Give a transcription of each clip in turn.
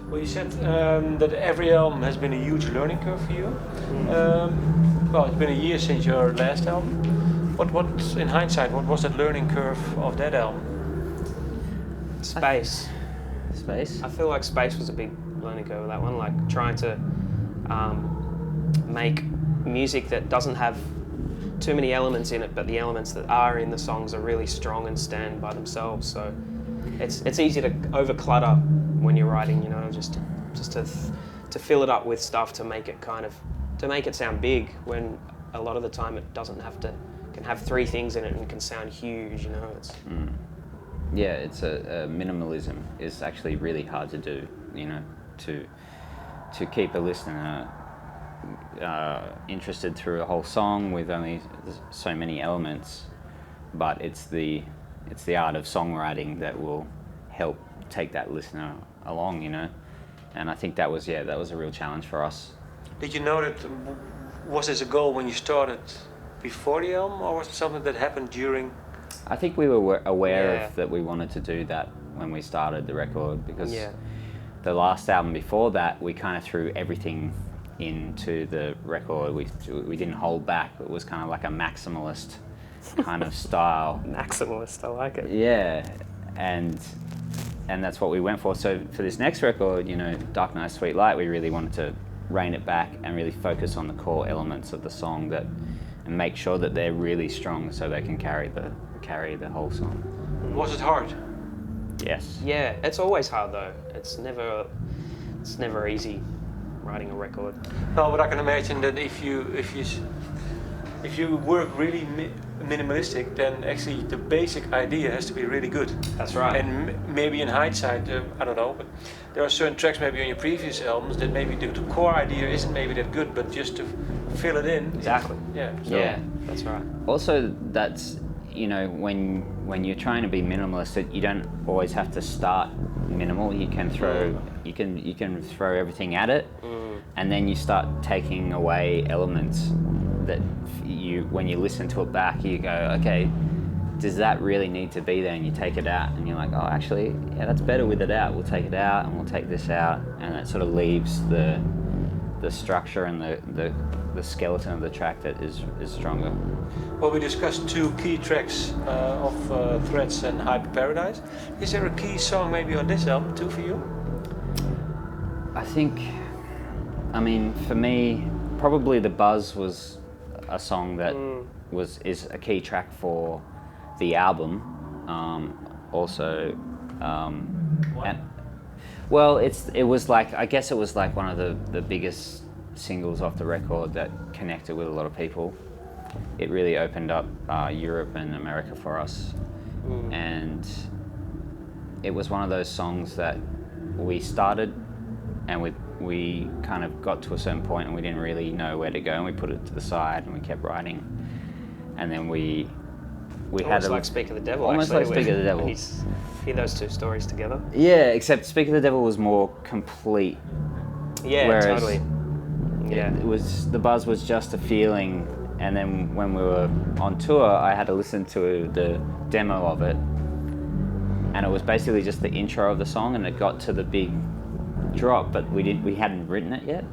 Well, you said that every album has been a huge learning curve for you. Well, it's been a year since your last album. What, in hindsight, what was that learning curve of that album? Space. Space? I feel like space was a big learning curve with that one, like trying to make music that doesn't have too many elements in it, but the elements that are in the songs are really strong and stand by themselves. So it's easy to over-clutter when you're writing, you know, just to fill it up with stuff to make it sound big, when a lot of the time it doesn't have to, can have 3 things in it and can sound huge, you know. Yeah, it's a minimalism is actually really hard to do, you know, to keep a listener interested through a whole song with only so many elements, but it's the art of songwriting that will help take that listener along, you know. And I think that was a real challenge for us. Did you know that, was this a goal when you started before the album, or was it something that happened during? I think we were aware of that we wanted to do that when we started the record, because the last album before that, we kind of threw everything into the record. We didn't hold back. It was kind of like a maximalist kind of style. Maximalist, I like it. Yeah, and that's what we went for. So for this next record, you know, Dark Night, Sweet Light, we really wanted to rein it back and really focus on the core elements of the song and make sure that they're really strong so they can carry the whole song. Was it hard? Yes. Yeah, it's always hard though. It's never easy writing a record. No, but I can imagine that if you work really minimalistic, then actually the basic idea has to be really good. That's right. And maybe in hindsight, I don't know, but there are certain tracks maybe on your previous albums that maybe the core idea isn't maybe that good, but just to fill it in. Exactly. Yeah, that's right. Also, that's, you know, when you're trying to be minimalist, you don't always have to start minimal. You can throw everything at it, and then you start taking away elements that when you listen to it back, you go, okay, does that really need to be there? And you take it out, and you're like, oh, actually, yeah, that's better with it out. We'll take it out, and we'll take this out, and that sort of leaves the structure and the skeleton of the track that is stronger. Well, we discussed 2 key tracks of Threats and Hyper Paradise. Is there a key song maybe on this album too for you? I think, I mean, for me, probably The Buzz was a song that is a key track for the album. It was like, I guess it was like one of the biggest singles off the record that connected with a lot of people. It really opened up Europe and America for us, and it was one of those songs that we started and we kind of got to a certain point and we didn't really know where to go, and we put it to the side and we kept writing, and then we almost like Speak of the Devil. Almost actually, like Speak of the Devil. Hear those 2 stories together. Yeah, except Speak of the Devil was more complete. Yeah, whereas totally. Yeah, it was, The Buzz was just a feeling, and then when we were on tour, I had to listen to the demo of it, and it was basically just the intro of the song, and it got to the big drop, but we hadn't written it yet,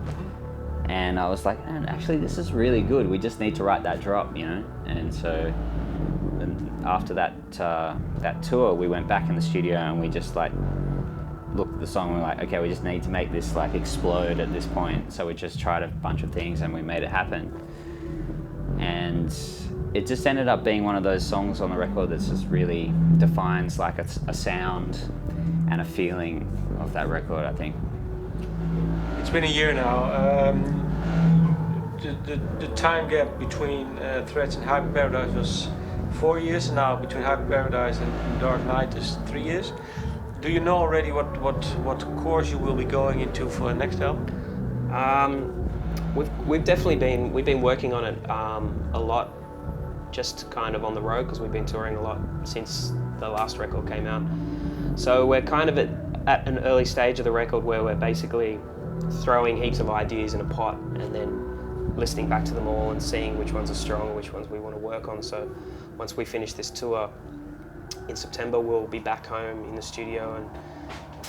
and I was like, man, actually this is really good. We just need to write that drop, you know. And so after that tour, we went back in the studio and we just like looked at the song and we're like, okay, we just need to make this like explode at this point. So we just tried a bunch of things and we made it happen, and it just ended up being one of those songs on the record that just really defines like a sound and a feeling of that record, I think. It's been a year now. The time gap between Threats and Hyper Paradise was 4 years, and now between Hyper Paradise and Dark Night is 3 years. Do you know already what course you will be going into for the next album? We've been working on it a lot, just kind of on the road, because we've been touring a lot since the last record came out. So we're kind of at an early stage of the record where we're basically throwing heaps of ideas in a pot and then listening back to them all and seeing which ones are strong and which ones we want to work on. So once we finish this tour in September, we'll be back home in the studio and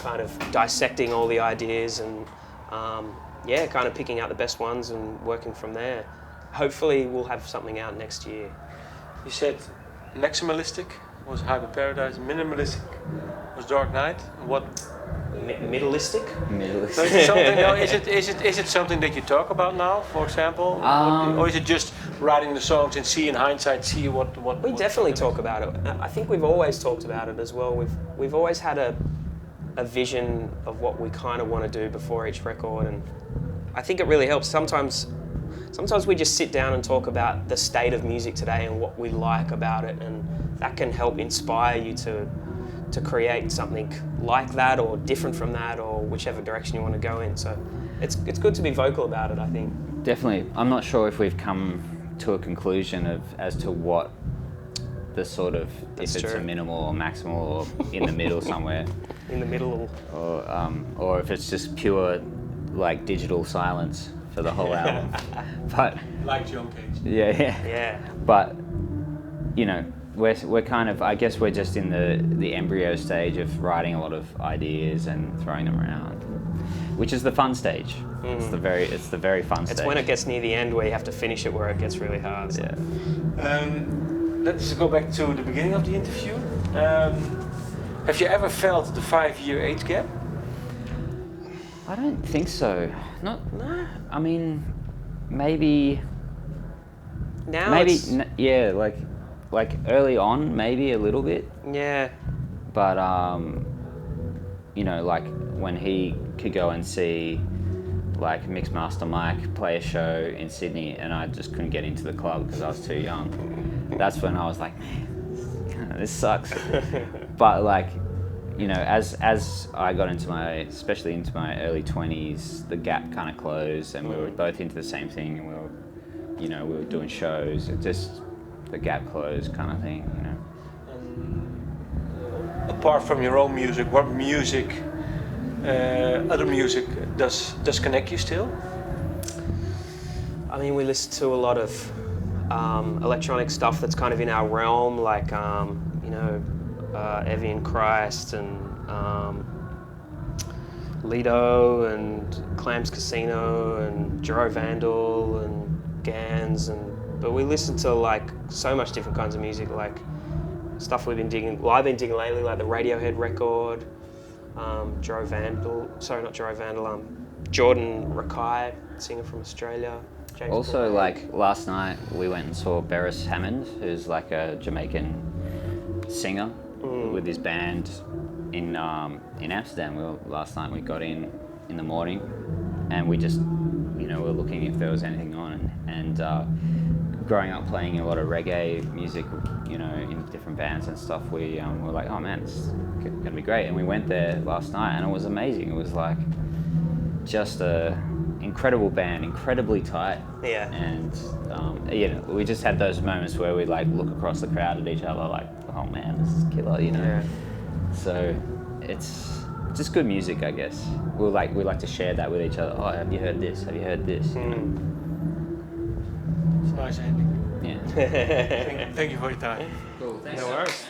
kind of dissecting all the ideas and yeah, kind of picking out the best ones and working from there. Hopefully we'll have something out next year. You said maximalistic was Hyper Paradise, minimalistic was Dark Knight. What? Middleistic? So is it something? No, is it something that you talk about now, for example, or is it just writing the songs and see in hindsight what? We definitely talk about it. I think we've always talked about it as well. We've always had a vision of what we kind of want to do before each record, and I think it really helps. Sometimes we just sit down and talk about the state of music today and what we like about it, and that can help inspire you to create something like that or different from that or whichever direction you want to go in. So it's good to be vocal about it, I think. Definitely. I'm not sure if we've come to a conclusion as to what the sort of, That's if it's true. a minimal or maximal or in the middle somewhere. In the middle. Or if it's just pure like digital silence for the whole album. But Like John Cage. Yeah. But you know, we're kind of, I guess we're just in the embryo stage of writing a lot of ideas and throwing them around, which is the fun stage. It's the very fun stage. It's when it gets near the end where you have to finish it where it gets really hard. So. Yeah. Let's go back to the beginning of the interview. Have you ever felt the 5-year age gap? I don't think so. No. I mean, maybe. Now Maybe it's, yeah, like early on, maybe a little bit. yeah. But you know, like when he could go and see like Mixmaster Mike play a show in Sydney, and I just couldn't get into the club because I was too young. That's when I was like, man, this sucks. But like, you know, as I got especially into my early 20s, the gap kind of closed, and we were both into the same thing, and we were doing shows. It just, the gap closed kind of thing, you know. Apart from your own music, what music, other music does connect you still? I mean, we listen to a lot of electronic stuff that's kind of in our realm, like Evian Christ and Lido and Clams Casino and Jero Vandal and Gans, but we listen to like so much different kinds of music, like stuff we've been digging. Well, I've been digging lately, like the Radiohead record, Jordan Rakai, singer from Australia. James Also, Blake. like last night, we went and saw Beres Hammond, who's like a Jamaican singer with his band in Amsterdam. Last night we got in the morning, and we just, were looking if there was anything on. And growing up playing a lot of reggae music, in different bands and stuff, we were like, oh man, it's gonna be great. And we went there last night, and it was amazing. It was like just a incredible band, incredibly tight. Yeah. And we just had those moments where we like look across the crowd at each other like, oh man, this is killer, Yeah. So it's just good music, I guess. We like to share that with each other. Oh, have you heard this? Have you heard this? It's a nice ending. Yeah. Thank you for your time. Cool. Thanks. No worries.